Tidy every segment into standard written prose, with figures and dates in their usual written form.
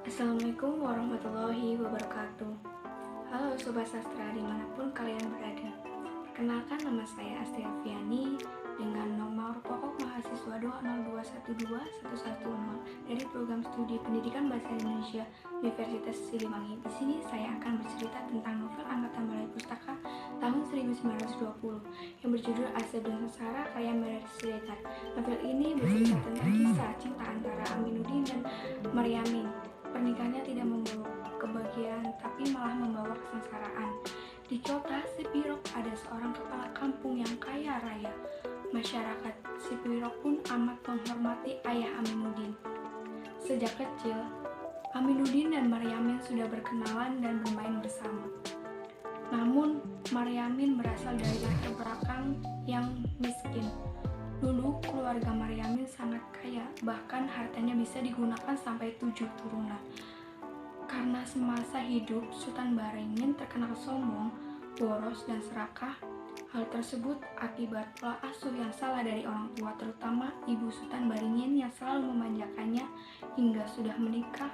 Assalamualaikum warahmatullahi wabarakatuh. Halo Sobat Sastra dimanapun kalian berada. Perkenalkan, nama saya Astia Fiani dengan nomor pokok mahasiswa 202121110 dari program studi pendidikan bahasa Indonesia Universitas Siliwangi. Di sini saya akan bercerita tentang novel angkatan Balai Pustaka tahun 1920 yang berjudul Asep dan Sengsara karya Meredith Siregar. Novel ini bercerita tentang kisah cinta antara Aminuddin dan Maryamin. Pernikahannya tidak membawa kebahagiaan, tapi malah membawa kesengsaraan. Di kota Sipirok ada seorang kepala kampung yang kaya raya. Masyarakat Sipirok pun amat menghormati ayah Aminuddin. Sejak kecil, Aminuddin dan Maryamin sudah berkenalan dan bermain bersama. Namun, Maryamin berasal dari latar belakang yang miskin. Dulu keluarga Maryamin sangat kaya, bahkan hartanya bisa digunakan sampai 7 turunan. Karena semasa hidup Sultan Baringin terkenal sombong, boros, dan serakah. Hal tersebut akibat pola asuh yang salah dari orang tua, terutama ibu Sultan Baringin yang selalu memanjakannya hingga sudah menikah.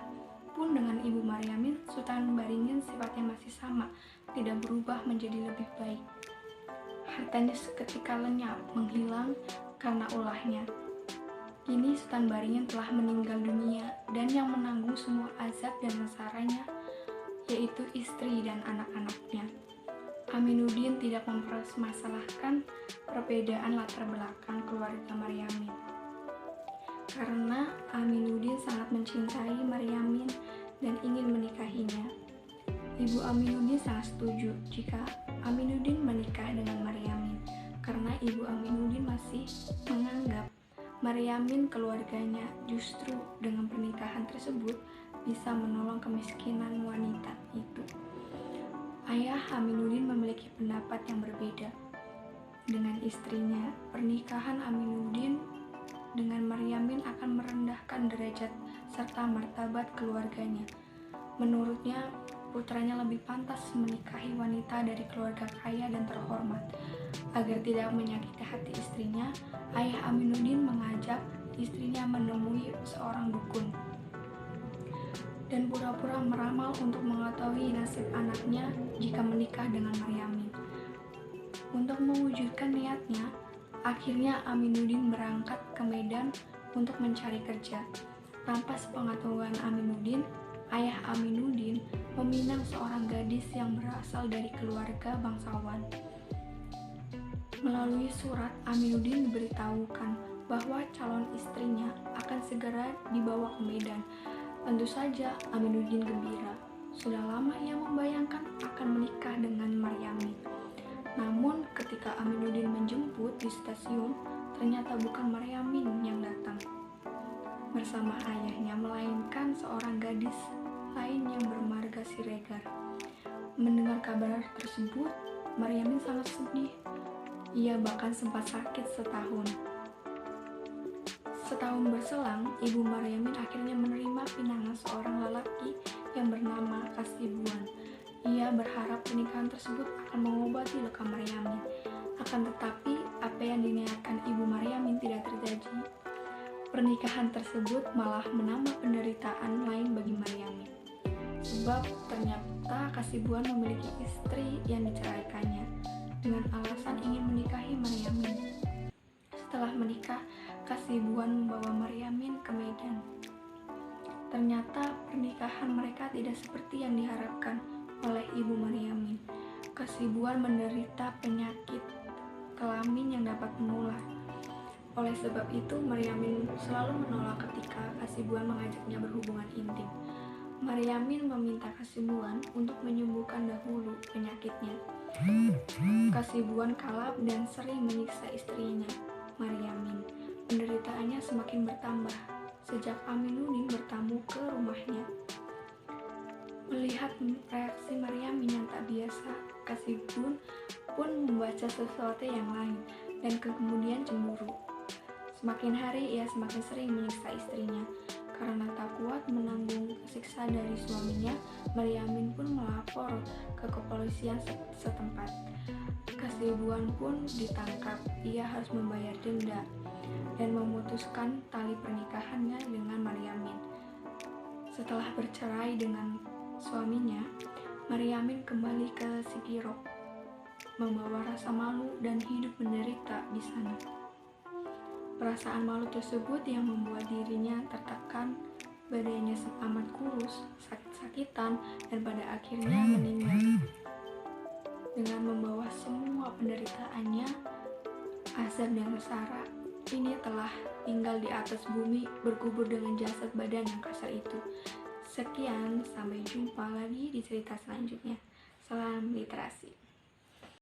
Pun dengan ibu Maryamin, Sultan Baringin sifatnya masih sama, tidak berubah menjadi lebih baik. Hartanya seketika lenyap, menghilang karena ulahnya. Kini Sultan Baringin telah meninggal dunia, dan yang menanggung semua azab dan sengsaranya yaitu istri dan anak-anaknya. Aminuddin tidak mempermasalahkan perbedaan latar belakang keluarga Maryamin, karena Aminuddin sangat mencintai Maryamin dan ingin menikahinya. Ibu Aminuddin sangat setuju jika Aminuddin menikah dengan Maryamin, karena ibu Aminuddin masih menganggap Maryamin keluarganya justru dengan pernikahan tersebut bisa menolong kemiskinan wanita itu. Ayah Aminuddin memiliki pendapat yang berbeda dengan istrinya. Pernikahan Aminuddin dengan Maryamin akan merendahkan derajat serta martabat keluarganya. Menurutnya, putranya lebih pantas menikahi wanita dari keluarga kaya dan terhormat. Agar tidak menyakiti hati istrinya, ayah Aminuddin mengajak istrinya menemui seorang dukun dan pura-pura meramal untuk mengetahui nasib anaknya jika menikah dengan Maryamin. Untuk mewujudkan niatnya, akhirnya Aminuddin berangkat ke Medan untuk mencari kerja. Tanpa sepengetahuan Aminuddin, ayah Aminuddin meminang seorang gadis yang berasal dari keluarga bangsawan. Melalui surat, Aminuddin diberitahukan bahwa calon istrinya akan segera dibawa ke Medan. Tentu saja Aminuddin gembira. Sudah lama ia membayangkan akan menikah dengan Maryamin. Namun ketika Aminuddin menjemput di stasiun, ternyata bukan Maryamin yang datang bersama ayahnya, melainkan seorang gadis lain yang bermarga Siregar. Mendengar kabar tersebut, Maryamin sangat sedih. Ia bahkan sempat sakit setahun. Setahun berselang, ibu Maryamin akhirnya menerima pinangan seorang lelaki yang bernama Kasibuan. Ia berharap pernikahan tersebut akan mengobati luka Maryamin. Akan tetapi, apa yang diniatkan ibu Maryamin tidak terjadi. Pernikahan tersebut malah menambah penderitaan lain bagi Maryamin. Sebab ternyata Kasibuan memiliki istri yang diceraikannya dengan alasan ingin menikahi Maryamin. Setelah menikah, Kasibuan membawa Maryamin ke Medan. Ternyata pernikahan mereka tidak seperti yang diharapkan oleh ibu Maryamin. Kasibuan menderita penyakit kelamin yang dapat menular. Oleh sebab itu, Maryamin selalu menolak ketika Kasibuan mengajaknya berhubungan intim. Maryamin meminta Kasibuan untuk menyembuhkan dahulu penyakitnya. Kasibuan kalap dan sering menyiksa istrinya, Maryamin. Penderitaannya semakin bertambah sejak Aminuddin bertamu ke rumahnya. Melihat reaksi Maryamin yang tak biasa, Kasibuan pun membaca sesuatu yang lain dan kemudian cemburu. Semakin hari ia semakin sering menyiksa istrinya. Karena tak kuat menanggung siksa dari suaminya, Maryamin pun melapor ke kepolisian setempat. Kasibuan pun ditangkap. Ia harus membayar denda dan memutuskan tali pernikahannya dengan Maryamin. Setelah bercerai dengan suaminya, Maryamin kembali ke Sipiro, membawa rasa malu dan hidup menderita di sana. Perasaan malu tersebut yang membuat dirinya tertekan, badannya amat kurus, sakit-sakitan, dan pada akhirnya meninggal. Dengan membawa semua penderitaannya, azab dan sengsara, ini telah tinggal di atas bumi berkubur dengan jasad badan yang kasar itu. Sekian, sampai jumpa lagi di cerita selanjutnya. Salam literasi.